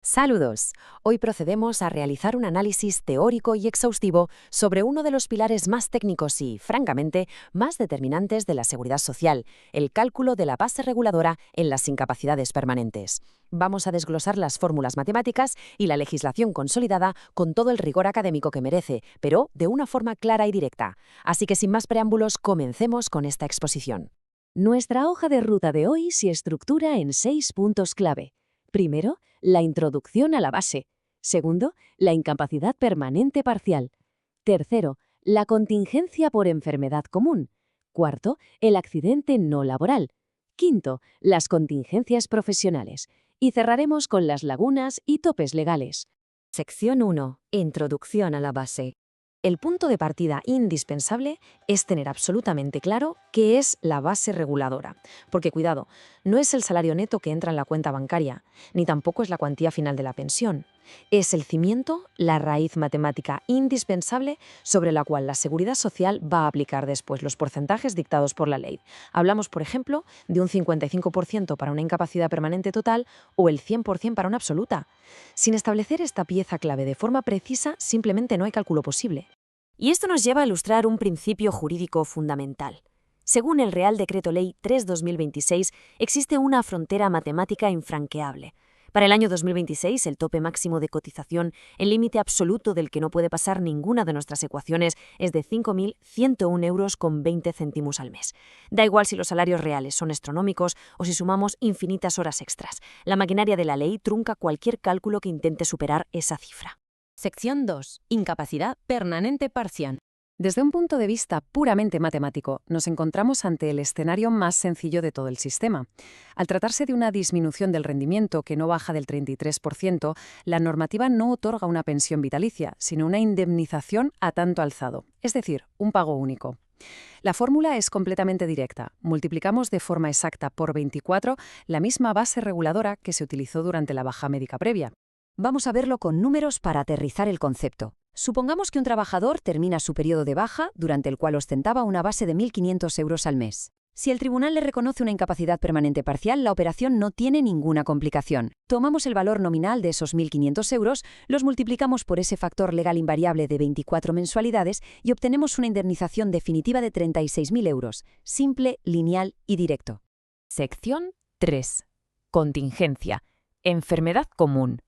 Saludos. Hoy procedemos a realizar un análisis teórico y exhaustivo sobre uno de los pilares más técnicos y, francamente, más determinantes de la seguridad social, el cálculo de la base reguladora en las incapacidades permanentes. Vamos a desglosar las fórmulas matemáticas y la legislación consolidada con todo el rigor académico que merece, pero de una forma clara y directa. Así que sin más preámbulos, comencemos con esta exposición. Nuestra hoja de ruta de hoy se estructura en 6 puntos clave. Primero, la introducción a la base. Segundo, la incapacidad permanente parcial. Tercero, la contingencia por enfermedad común. Cuarto, el accidente no laboral. Quinto, las contingencias profesionales. Y cerraremos con las lagunas y topes legales. Sección 1. Introducción a la base. El punto de partida indispensable es tener absolutamente claro qué es la base reguladora. Porque, cuidado, no es el salario neto que entra en la cuenta bancaria, ni tampoco es la cuantía final de la pensión. Es el cimiento, la raíz matemática indispensable sobre la cual la seguridad social va a aplicar después los porcentajes dictados por la ley. Hablamos, por ejemplo, de un 55% para una incapacidad permanente total o el 100% para una absoluta. Sin establecer esta pieza clave de forma precisa, simplemente no hay cálculo posible. Y esto nos lleva a ilustrar un principio jurídico fundamental. Según el Real Decreto Ley 3/2026, existe una frontera matemática infranqueable. Para el año 2026, el tope máximo de cotización, el límite absoluto del que no puede pasar ninguna de nuestras ecuaciones, es de 5.101,20 euros al mes. Da igual si los salarios reales son astronómicos o si sumamos infinitas horas extras. La maquinaria de la ley trunca cualquier cálculo que intente superar esa cifra. Sección 2. Incapacidad permanente parcial. Desde un punto de vista puramente matemático, nos encontramos ante el escenario más sencillo de todo el sistema. Al tratarse de una disminución del rendimiento que no baja del 33%, la normativa no otorga una pensión vitalicia, sino una indemnización a tanto alzado, es decir, un pago único. La fórmula es completamente directa. Multiplicamos de forma exacta por 24 la misma base reguladora que se utilizó durante la baja médica previa. Vamos a verlo con números para aterrizar el concepto. Supongamos que un trabajador termina su periodo de baja, durante el cual ostentaba una base de 1.500 euros al mes. Si el tribunal le reconoce una incapacidad permanente parcial, la operación no tiene ninguna complicación. Tomamos el valor nominal de esos 1.500 euros, los multiplicamos por ese factor legal invariable de 24 mensualidades y obtenemos una indemnización definitiva de 36.000 euros, simple, lineal y directo. Sección 3. Contingencia. Enfermedad común.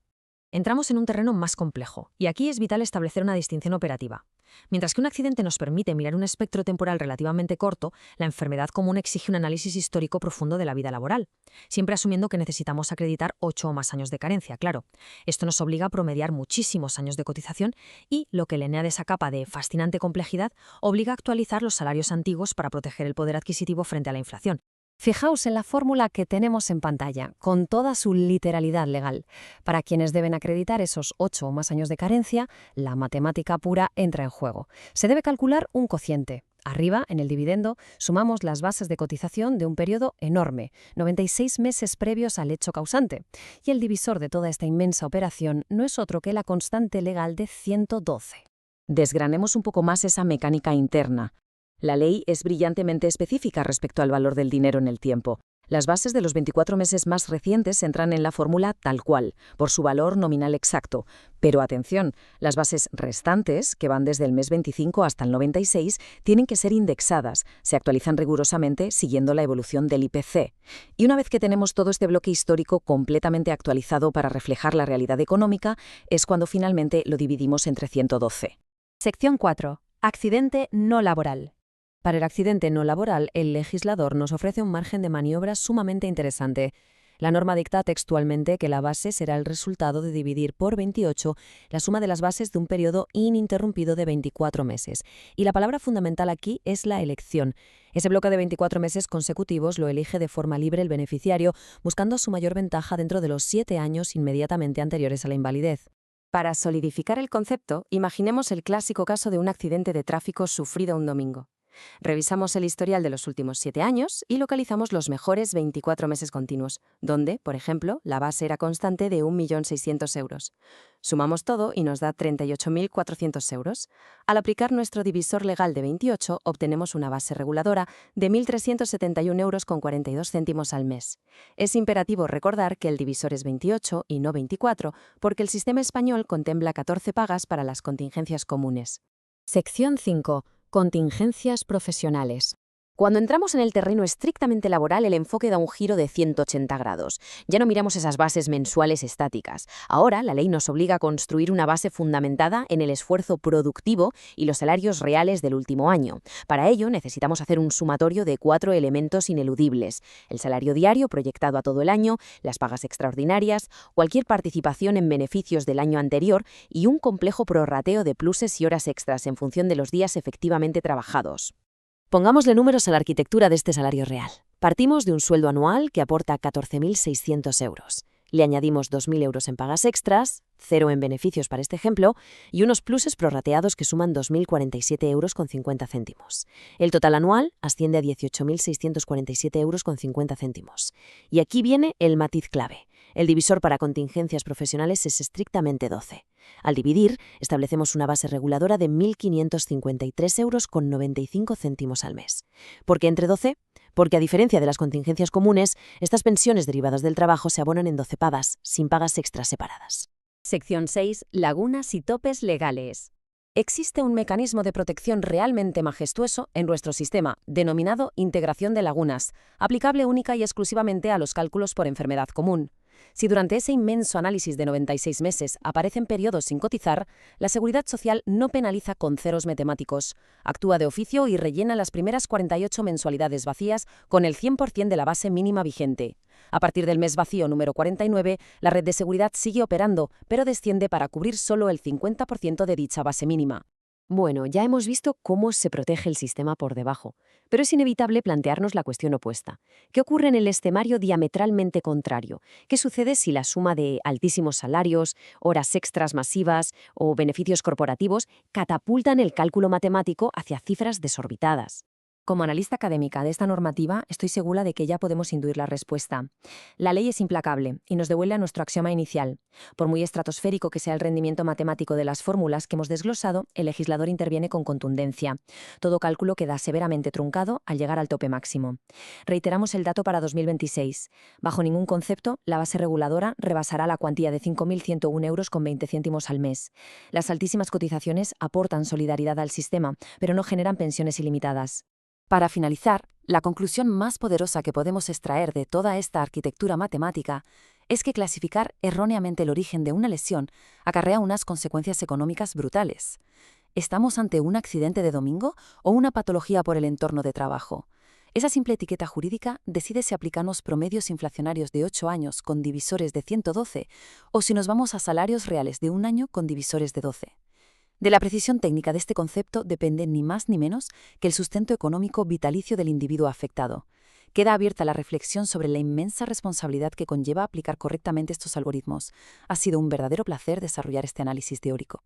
Entramos en un terreno más complejo, y aquí es vital establecer una distinción operativa. Mientras que un accidente nos permite mirar un espectro temporal relativamente corto, la enfermedad común exige un análisis histórico profundo de la vida laboral, siempre asumiendo que necesitamos acreditar 8 o más años de carencia, claro. Esto nos obliga a promediar muchísimos años de cotización y, lo que le añade esa capa de fascinante complejidad, obliga a actualizar los salarios antiguos para proteger el poder adquisitivo frente a la inflación. Fijaos en la fórmula que tenemos en pantalla, con toda su literalidad legal. Para quienes deben acreditar esos 8 o más años de carencia, la matemática pura entra en juego. Se debe calcular un cociente. Arriba, en el dividendo, sumamos las bases de cotización de un periodo enorme, 96 meses previos al hecho causante. Y el divisor de toda esta inmensa operación no es otro que la constante legal de 112. Desgranemos un poco más esa mecánica interna. La ley es brillantemente específica respecto al valor del dinero en el tiempo. Las bases de los 24 meses más recientes entran en la fórmula tal cual, por su valor nominal exacto. Pero atención, las bases restantes, que van desde el mes 25 hasta el 96, tienen que ser indexadas. Se actualizan rigurosamente siguiendo la evolución del IPC. Y una vez que tenemos todo este bloque histórico completamente actualizado para reflejar la realidad económica, es cuando finalmente lo dividimos entre 112. Sección 4. Accidente no laboral. Para el accidente no laboral, el legislador nos ofrece un margen de maniobra sumamente interesante. La norma dicta textualmente que la base será el resultado de dividir por 28 la suma de las bases de un periodo ininterrumpido de 24 meses. Y la palabra fundamental aquí es la elección. Ese bloque de 24 meses consecutivos lo elige de forma libre el beneficiario, buscando su mayor ventaja dentro de los 7 años inmediatamente anteriores a la invalidez. Para solidificar el concepto, imaginemos el clásico caso de un accidente de tráfico sufrido un domingo. Revisamos el historial de los últimos 7 años y localizamos los mejores 24 meses continuos, donde, por ejemplo, la base era constante de 1.600.000 euros. Sumamos todo y nos da 38.400 euros. Al aplicar nuestro divisor legal de 28, obtenemos una base reguladora de 1.371 euros con 42 céntimos al mes. Es imperativo recordar que el divisor es 28 y no 24, porque el sistema español contempla 14 pagas para las contingencias comunes. Sección 5. Contingencias profesionales. Cuando entramos en el terreno estrictamente laboral, el enfoque da un giro de 180 grados. Ya no miramos esas bases mensuales estáticas. Ahora, la ley nos obliga a construir una base fundamentada en el esfuerzo productivo y los salarios reales del último año. Para ello, necesitamos hacer un sumatorio de 4 elementos ineludibles: el salario diario proyectado a todo el año, las pagas extraordinarias, cualquier participación en beneficios del año anterior y un complejo prorrateo de pluses y horas extras en función de los días efectivamente trabajados. Pongámosle números a la arquitectura de este salario real. Partimos de un sueldo anual que aporta 14.600 euros. Le añadimos 2.000 euros en pagas extras, 0 en beneficios para este ejemplo, y unos pluses prorrateados que suman 2.047 euros con 50 céntimos. El total anual asciende a 18.647 euros con 50 céntimos. Y aquí viene el matiz clave. El divisor para contingencias profesionales es estrictamente 12. Al dividir, establecemos una base reguladora de 1.553 euros con 95 céntimos al mes. ¿Por qué entre 12? Porque, a diferencia de las contingencias comunes, estas pensiones derivadas del trabajo se abonan en 12 pagas, sin pagas extras separadas. Sección 6. Lagunas y topes legales. Existe un mecanismo de protección realmente majestuoso en nuestro sistema, denominado integración de lagunas, aplicable única y exclusivamente a los cálculos por enfermedad común. Si durante ese inmenso análisis de 96 meses aparecen periodos sin cotizar, la Seguridad Social no penaliza con ceros matemáticos. Actúa de oficio y rellena las primeras 48 mensualidades vacías con el 100% de la base mínima vigente. A partir del mes vacío número 49, la red de seguridad sigue operando, pero desciende para cubrir solo el 50% de dicha base mínima. Bueno, ya hemos visto cómo se protege el sistema por debajo, pero es inevitable plantearnos la cuestión opuesta. ¿Qué ocurre en el escenario diametralmente contrario? ¿Qué sucede si la suma de altísimos salarios, horas extras masivas o beneficios corporativos catapultan el cálculo matemático hacia cifras desorbitadas? Como analista académica de esta normativa, estoy segura de que ya podemos intuir la respuesta. La ley es implacable y nos devuelve a nuestro axioma inicial. Por muy estratosférico que sea el rendimiento matemático de las fórmulas que hemos desglosado, el legislador interviene con contundencia. Todo cálculo queda severamente truncado al llegar al tope máximo. Reiteramos el dato para 2026. Bajo ningún concepto, la base reguladora rebasará la cuantía de 5.101 euros con 20 céntimos al mes. Las altísimas cotizaciones aportan solidaridad al sistema, pero no generan pensiones ilimitadas. Para finalizar, la conclusión más poderosa que podemos extraer de toda esta arquitectura matemática es que clasificar erróneamente el origen de una lesión acarrea unas consecuencias económicas brutales. ¿Estamos ante un accidente de domingo o una patología por el entorno de trabajo? Esa simple etiqueta jurídica decide si aplicamos promedios inflacionarios de 8 años con divisores de 112 o si nos vamos a salarios reales de un año con divisores de 12. De la precisión técnica de este concepto depende ni más ni menos que el sustento económico vitalicio del individuo afectado. Queda abierta la reflexión sobre la inmensa responsabilidad que conlleva aplicar correctamente estos algoritmos. Ha sido un verdadero placer desarrollar este análisis teórico.